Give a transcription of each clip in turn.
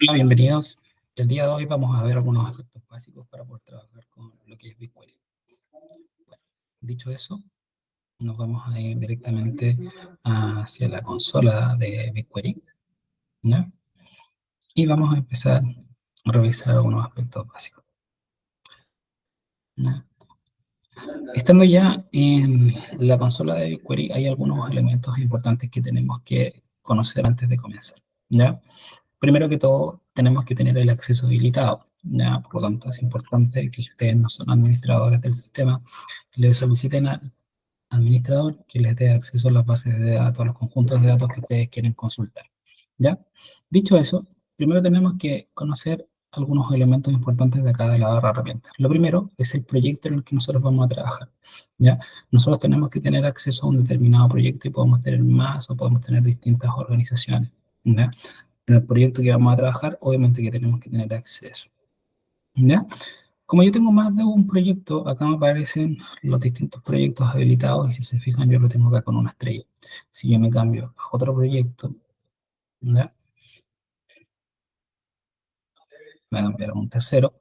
Hola, bienvenidos. El día de hoy vamos a ver algunos aspectos básicos para poder trabajar con lo que es BigQuery. Bueno, dicho eso, nos vamos a ir directamente hacia la consola de BigQuery, ¿ya? Y vamos a empezar a revisar algunos aspectos básicos, ¿ya? Estando ya en la consola de BigQuery, hay algunos elementos importantes que tenemos que conocer antes de comenzar, ¿ya? Primero que todo, tenemos que tener el acceso habilitado, ¿ya? Por lo tanto, es importante que si ustedes no son administradores del sistema, le soliciten al administrador que les dé acceso a las bases de datos, a los conjuntos de datos que ustedes quieren consultar, ¿ya? Dicho eso, primero tenemos que conocer algunos elementos importantes de acá de la barra de herramientas. Lo primero es el proyecto en el que nosotros vamos a trabajar, ¿ya? Nosotros tenemos que tener acceso a un determinado proyecto y podemos tener más o podemos tener distintas organizaciones, ¿ya? En el proyecto que vamos a trabajar, obviamente que tenemos que tener acceso, ¿ya? Como yo tengo más de un proyecto, acá me aparecen los distintos proyectos habilitados y si se fijan yo lo tengo acá con una estrella. Si yo me cambio a otro proyecto, ¿ya? Me voy a cambiar a un tercero,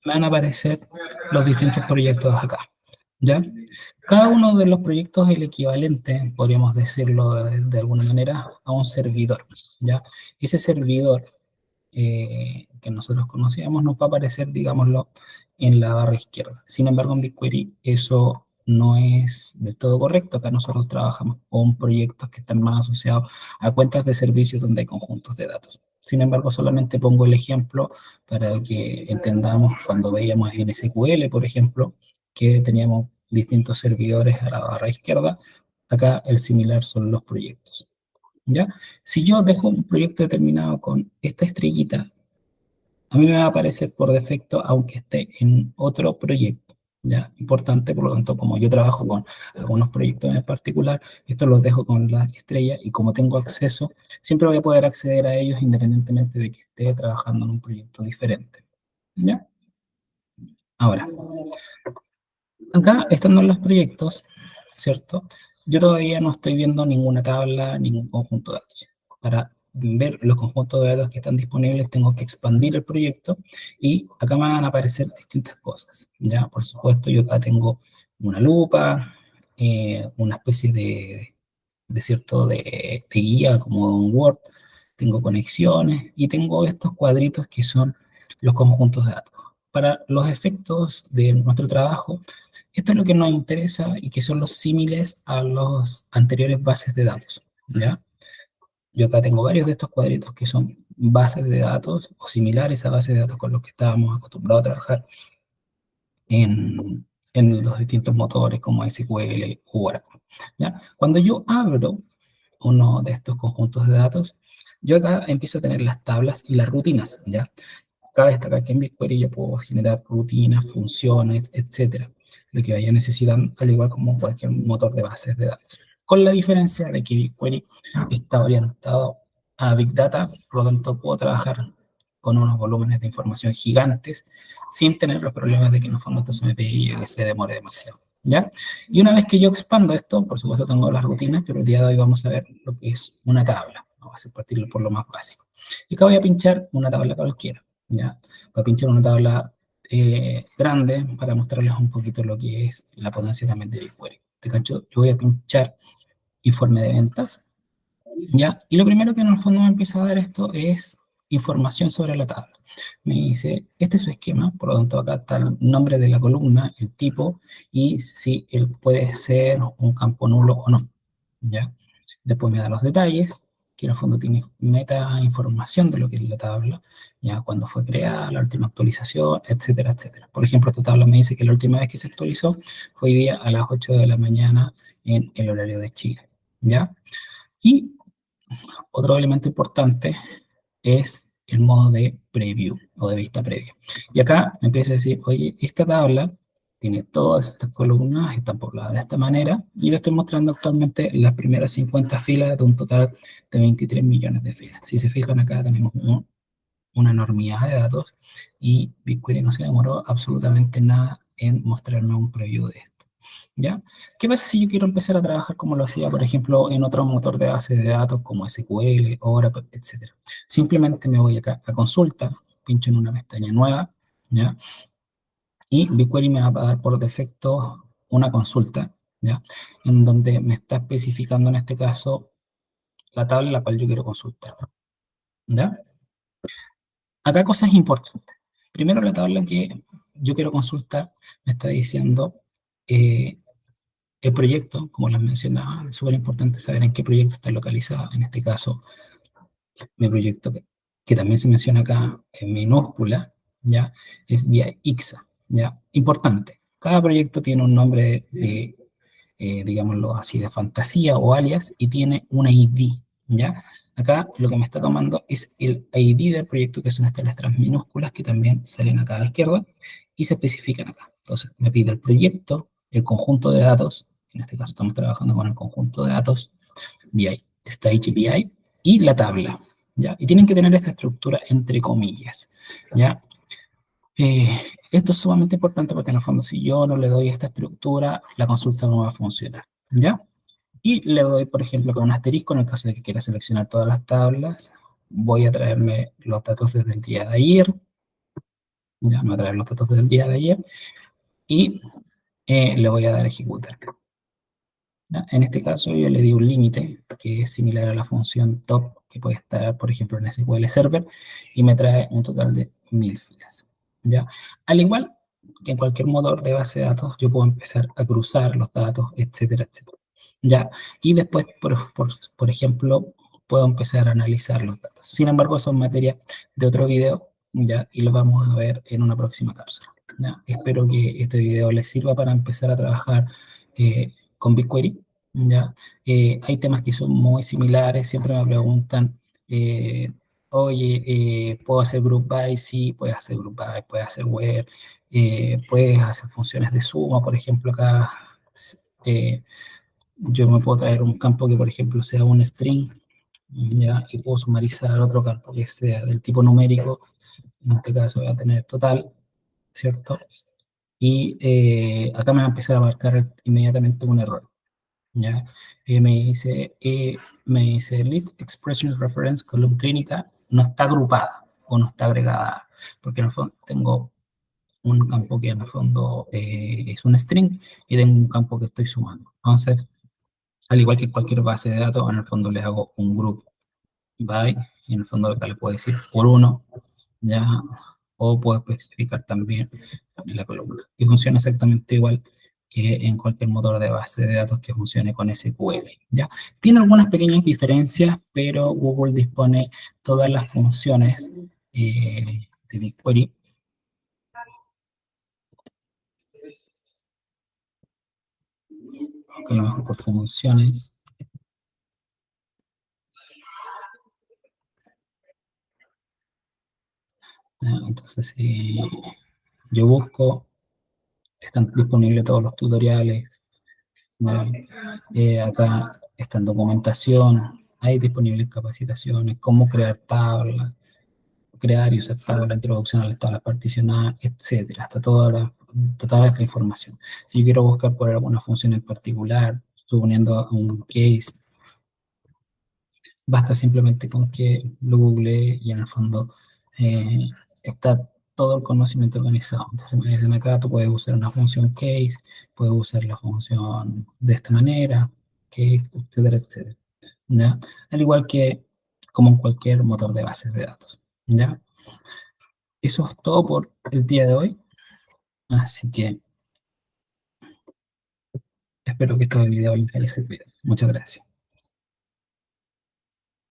me van a aparecer los distintos proyectos acá, ¿ya? Cada uno de los proyectos es el equivalente, podríamos decirlo de alguna manera, a un servidor, ¿ya? Ese servidor que nosotros conocíamos nos va a aparecer, digámoslo, en la barra izquierda. Sin embargo, en BigQuery eso no es del todo correcto. Acá nosotros trabajamos con proyectos que están más asociados a cuentas de servicios donde hay conjuntos de datos. Sin embargo, solamente pongo el ejemplo para que entendamos cuando veíamos en SQL, por ejemplo, que teníamos distintos servidores a la barra izquierda. Acá el similar son los proyectos, ¿ya? Si yo dejo un proyecto determinado con esta estrellita, a mí me va a aparecer por defecto, aunque esté en otro proyecto, ¿ya? Importante, por lo tanto, como yo trabajo con algunos proyectos en particular, estos los dejo con la estrella y como tengo acceso, siempre voy a poder acceder a ellos independientemente de que esté trabajando en un proyecto diferente, ¿ya? Ahora, acá, estando en los proyectos, ¿cierto? Yo todavía no estoy viendo ninguna tabla, ningún conjunto de datos. Para ver los conjuntos de datos que están disponibles, tengo que expandir el proyecto y acá me van a aparecer distintas cosas. Ya, por supuesto, yo acá tengo una lupa, una especie de cierto de guía como un Word, tengo conexiones y tengo estos cuadritos que son los conjuntos de datos. Para los efectos de nuestro trabajo, esto es lo que nos interesa y que son los símiles a los anteriores bases de datos, ¿ya? Yo acá tengo varios de estos cuadritos que son bases de datos o similares a bases de datos con los que estábamos acostumbrados a trabajar en los distintos motores como SQL o Oracle, ¿ya? Cuando yo abro uno de estos conjuntos de datos, yo acá empiezo a tener las tablas y las rutinas, ¿ya? Cabe destacar que en BigQuery yo puedo generar rutinas, funciones, etcétera, lo que vaya necesitando, al igual como cualquier motor de bases de datos. Con la diferencia de que BigQuery está orientado a Big Data, por lo tanto puedo trabajar con unos volúmenes de información gigantes sin tener los problemas de que en el fondo esto se me pegue y que se demore demasiado, ¿ya? Y una vez que yo expando esto, por supuesto tengo las rutinas, pero el día de hoy vamos a ver lo que es una tabla. Vamos a partir por lo más básico. Y acá voy a pinchar una tabla cualquiera, ¿ya? Voy a pinchar una tabla grande para mostrarles un poquito lo que es la potencia también de BigQuery. ¿Te cacho? Yo voy a pinchar informe de ventas, ¿ya? Y lo primero que en el fondo me empieza a dar esto es información sobre la tabla. Me dice, este es su esquema, por lo tanto acá está el nombre de la columna, el tipo, y si él puede ser un campo nulo o no, ¿ya? Después me da los detalles, que en el fondo tiene meta información de lo que es la tabla, ya cuando fue creada, la última actualización, etcétera, etcétera. Por ejemplo, esta tabla me dice que la última vez que se actualizó fue hoy día a las 8 de la mañana en el horario de Chile, ¿ya? Y otro elemento importante es el modo de preview o de vista previa. Y acá me empieza a decir, oye, esta tabla tiene todas estas columnas, están pobladas de esta manera, y yo estoy mostrando actualmente las primeras 50 filas de un total de 23 millones de filas. Si se fijan acá tenemos una enormidad de datos y BigQuery no se demoró absolutamente nada en mostrarme un preview de esto. ¿Ya? ¿Qué pasa si yo quiero empezar a trabajar como lo hacía, por ejemplo, en otro motor de bases de datos como SQL, Oracle, etcétera? Simplemente me voy acá a consulta, pincho en una pestaña nueva, ¿ya? Y BigQuery me va a dar por defecto una consulta, ¿ya? En donde me está especificando en este caso la tabla en la cual yo quiero consultar, ¿ya? Acá cosas importantes. Primero, la tabla que yo quiero consultar me está diciendo eh, el proyecto, como les mencionaba, es súper importante saber en qué proyecto está localizado. En este caso, mi proyecto, que también se menciona acá en minúscula, ¿ya? Es vía IXA, ¿ya? Importante. Cada proyecto tiene un nombre de, digámoslo así, de fantasía o alias y tiene un ID, ¿ya? Acá lo que me está tomando es el ID del proyecto, que son estas letras minúsculas que también salen acá a la izquierda y se especifican acá. Entonces, me pide el proyecto, el conjunto de datos, en este caso estamos trabajando con el conjunto de datos, BI, Stage BI, y la tabla, ¿ya? Y tienen que tener esta estructura entre comillas, ¿ya? Esto es sumamente importante porque en el fondo si yo no le doy esta estructura, la consulta no va a funcionar, ¿ya? Y le doy, por ejemplo, con un asterisco en el caso de que quiera seleccionar todas las tablas, voy a traerme los datos desde el día de ayer, ya me voy a traer los datos del día de ayer, y le voy a dar a ejecutar. ¿Ya? En este caso yo le di un límite que es similar a la función top que puede estar, por ejemplo, en SQL Server y me trae un total de 1000 filas. ¿Ya? Al igual que en cualquier motor de base de datos, yo puedo empezar a cruzar los datos, etcétera, etcétera. ¿Ya? Y después, por ejemplo, puedo empezar a analizar los datos. Sin embargo, eso es materia de otro video, ¿ya? Y lo vamos a ver en una próxima cápsula. ¿Ya? Espero que este video les sirva para empezar a trabajar con BigQuery. ¿Ya? Hay temas que son muy similares, siempre me preguntan, eh, oye, ¿puedo hacer group by? Sí, puedes hacer group by, puedes hacer where, puedes hacer funciones de suma, por ejemplo, acá eh, yo me puedo traer un campo que, por ejemplo, sea un string, ¿ya? Y puedo sumarizar otro campo que sea del tipo numérico, en este caso voy a tener total, ¿cierto? Y acá me va a empezar a marcar inmediatamente un error. ¿Ya? Me dice list expression reference column clínica no está agrupada o no está agregada, porque en el fondo tengo un campo que en el fondo es un string y tengo un campo que estoy sumando. Entonces, al igual que cualquier base de datos, en el fondo le hago un group by, y en el fondo acá le puedo decir por uno, ¿ya? O puedo especificar también en la columna. Y funciona exactamente igual que en cualquier motor de base de datos que funcione con SQL, ¿ya? Tiene algunas pequeñas diferencias, pero Google dispone todas las funciones de BigQuery, que a lo mejor por funciones, ¿ya? Entonces, si yo busco, están disponibles todos los tutoriales, ¿ya? Acá está en documentación, hay disponibles capacitaciones, cómo crear tablas, crear y usar tablas, introducción a las tablas particionadas, etcétera. Está toda esta información. Si yo quiero buscar por alguna función en particular, suponiendo un case, basta simplemente con que lo googlee y en el fondo eh, está todo el conocimiento organizado. Entonces me dicen acá, tú puedes usar una función case, puedes usar la función de esta manera, case, etcétera, etcétera. ¿Ya? Al igual que como en cualquier motor de bases de datos. ¿Ya? Eso es todo por el día de hoy. Así que espero que este video les haya servido. Muchas gracias.